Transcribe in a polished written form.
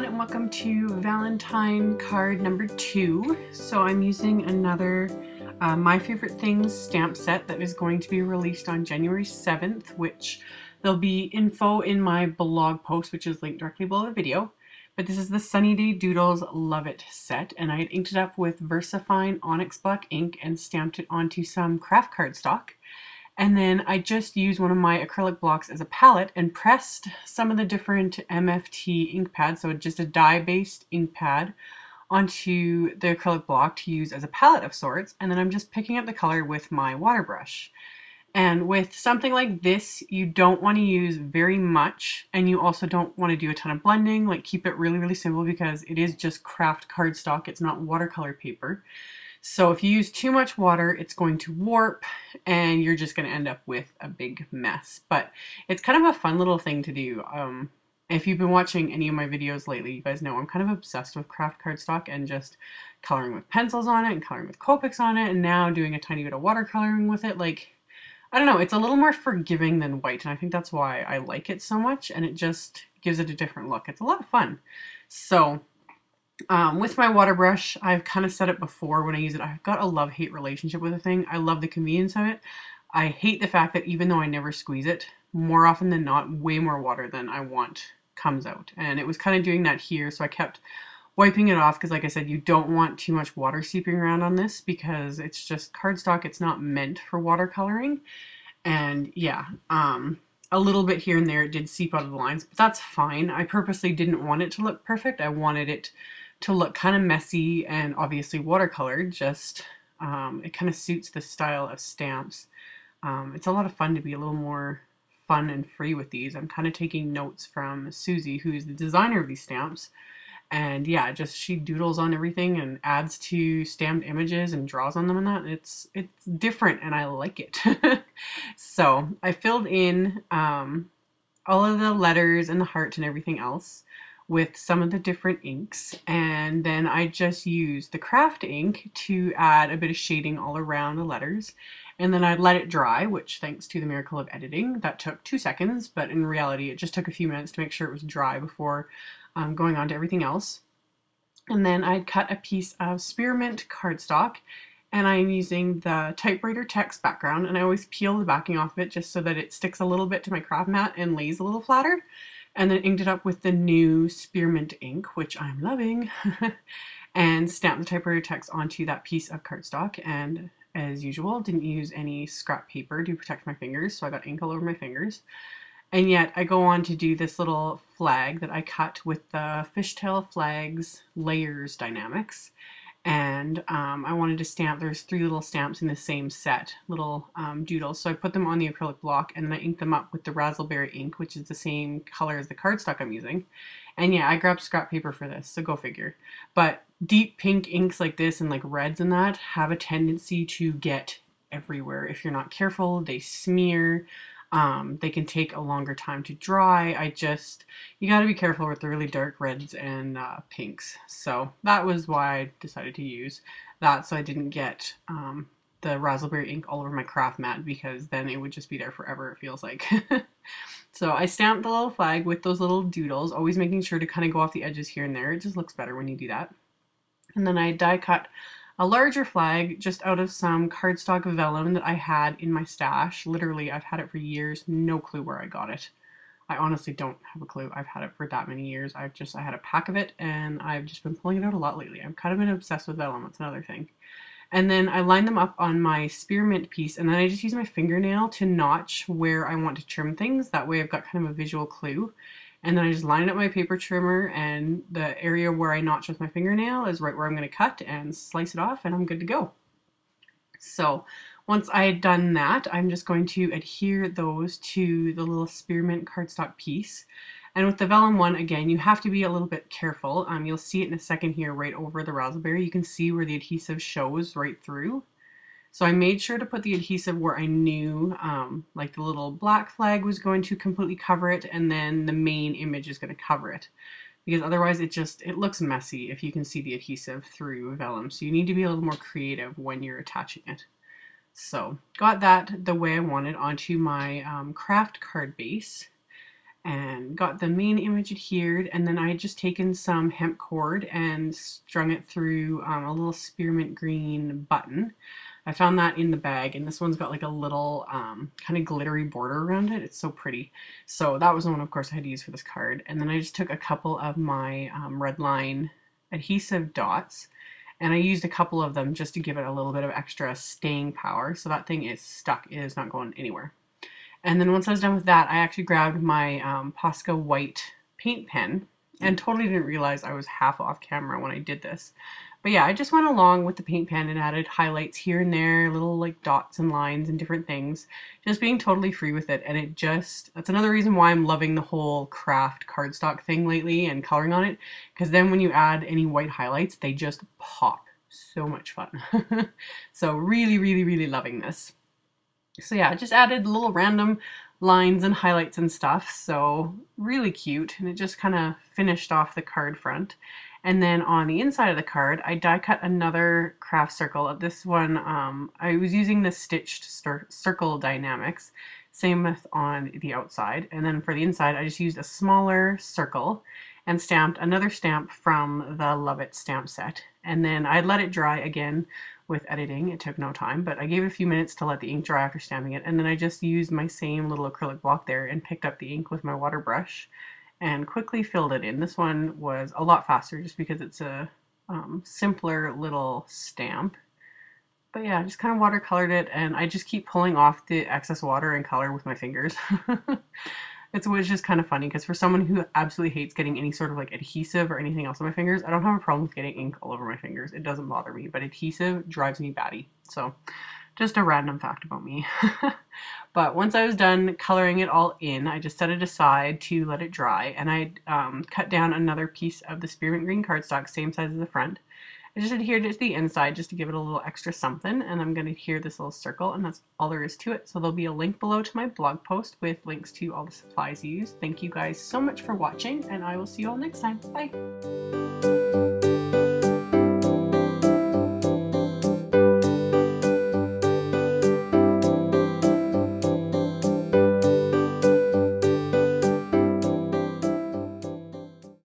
everyone, and welcome to Valentine card number 2. So I'm using another My Favorite Things stamp set that is going to be released on January 7th, which there'll be info in my blog post, which is linked directly below the video. But this is the Sunny Day Doodles Love It set, and I had inked it up with VersaFine Onyx Black ink and stamped it onto some craft cardstock. And then I just used one of my acrylic blocks as a palette and pressed some of the different MFT ink pads, so just a dye-based ink pad, onto the acrylic block to use as a palette of sorts. And then I'm just picking up the color with my water brush. And with something like this, you don't want to use very much, and you also don't want to do a ton of blending. Like, keep it really, really simple because it is just craft cardstock. It's not watercolor paper. So if you use too much water, it's going to warp and you're just going to end up with a big mess. But it's kind of a fun little thing to do. If you've been watching any of my videos lately, you guys know I'm kind of obsessed with craft cardstock and just coloring with pencils on it and coloring with Copics on it, and now doing a tiny bit of watercoloring with it. Like, I don't know, it's a little more forgiving than white, and I think that's why I like it so much, and it just gives it a different look. It's a lot of fun. So with my water brush, I've kind of said it before when I use it, I've got a love-hate relationship with the thing. I love the convenience of it. I hate the fact that even though I never squeeze it, more often than not, way more water than I want comes out. And it was kind of doing that here, so I kept wiping it off because, like I said, you don't want too much water seeping around on this because it's just cardstock. It's not meant for watercoloring. And yeah, a little bit here and there it did seep out of the lines, but that's fine. I purposely didn't want it to look perfect. I wanted it to look kind of messy and obviously watercolored, just it kind of suits the style of stamps. It's a lot of fun to be a little more fun and free with these. I'm kind of taking notes from Susie, who's the designer of these stamps, and yeah, just she doodles on everything and adds to stamped images and draws on them and that. It's different and I like it. So I filled in all of the letters and the heart and everything else with some of the different inks, and then I just used the craft ink to add a bit of shading all around the letters, and then I let it dry, which, thanks to the miracle of editing, that took 2 seconds, but in reality it just took a few minutes to make sure it was dry before going on to everything else. And then I'd cut a piece of spearmint cardstock, and I'm using the typewriter text background, and I always peel the backing off of it just so that it sticks a little bit to my craft mat and lays a little flatter. And then inked it up with the new spearmint ink, which I'm loving, and stamped the typewriter text onto that piece of cardstock. And as usual, didn't use any scrap paper to protect my fingers, so I got ink all over my fingers. And yet I go on to do this little flag that I cut with the Fishtail Flags Layers Dynamics. And I wanted to stamp, there's 3 little stamps in the same set, little doodles, so I put them on the acrylic block and then I inked them up with the raspberry ink, which is the same color as the cardstock I'm using. And yeah, I grabbed scrap paper for this, so go figure. But deep pink inks like this and like reds and that have a tendency to get everywhere. If you're not careful, they smear. They can take a longer time to dry. You got to be careful with the really dark reds and pinks. So that was why I decided to use that, so I didn't get the raspberry ink all over my craft mat, because then it would just be there forever, it feels like. So I stamped the little flag with those little doodles, always making sure to kind of go off the edges here and there. It just looks better when you do that. And then I die cut a larger flag just out of some cardstock vellum that I had in my stash. Literally, I've had it for years, no clue where I got it. I honestly don't have a clue. I've had it for that many years. I had a pack of it and I've just been pulling it out a lot lately. I've kind of been obsessed with vellum, that's another thing. And then I lined them up on my spearmint piece, and then I just use my fingernail to notch where I want to trim things. That way I've got kind of a visual clue. And then I just line up my paper trimmer, and the area where I notch with my fingernail is right where I'm going to cut and slice it off, and I'm good to go. So once I had done that, I'm just going to adhere those to the little spearmint cardstock piece. And with the vellum one, again, you have to be a little bit careful. You'll see it in a second here right over the raspberry. You can see where the adhesive shows right through. So I made sure to put the adhesive where I knew like the little black flag was going to completely cover it, and then the main image is going to cover it. Because otherwise it looks messy if you can see the adhesive through vellum. So you need to be a little more creative when you're attaching it. So got that the way I wanted onto my craft card base. and got the main image adhered, and then I had just taken some hemp cord and strung it through a little spearmint green button. I found that in the bag, and this one's got like a little kind of glittery border around it. It's so pretty. So that was the one, of course, I had to use for this card. And then I just took a couple of my red line adhesive dots, and I used a couple of them just to give it a little bit of extra staying power. So that thing is stuck. It is not going anywhere. And then once I was done with that, I actually grabbed my Posca white paint pen, and totally didn't realize I was half off camera when I did this. But yeah, I just went along with the paint pen and added highlights here and there, little like dots and lines and different things, just being totally free with it. And it just, that's another reason why I'm loving the whole craft cardstock thing lately and coloring on it, because then when you add any white highlights, they just pop. So much fun. So really, really, really loving this. So yeah, I just added little random lines and highlights and stuff, so really cute, and it just kind of finished off the card front. And then on the inside of the card, I die cut another craft circle. This one, I was using the stitched circle dynamics, same with on the outside. And then for the inside, I just used a smaller circle and stamped another stamp from the Love It stamp set. And then I let it dry again with editing. It took no time, but I gave it a few minutes to let the ink dry after stamping it. And then I just used my same little acrylic block there and picked up the ink with my water brush and quickly filled it in. This one was a lot faster just because it's a simpler little stamp. But yeah, I just kind of watercolored it, and I just keep pulling off the excess water and color with my fingers. It's just kind of funny because for someone who absolutely hates getting any sort of like adhesive or anything else on my fingers, I don't have a problem with getting ink all over my fingers. It doesn't bother me, but adhesive drives me batty. So just a random fact about me. But once I was done coloring it all in, I just set it aside to let it dry, and I cut down another piece of the spearmint green cardstock, same size as the front. I just adhered it to the inside just to give it a little extra something, and I'm going to adhere this little circle, and that's all there is to it. So there'll be a link below to my blog post with links to all the supplies used. Thank you guys so much for watching, and I will see you all next time. Bye!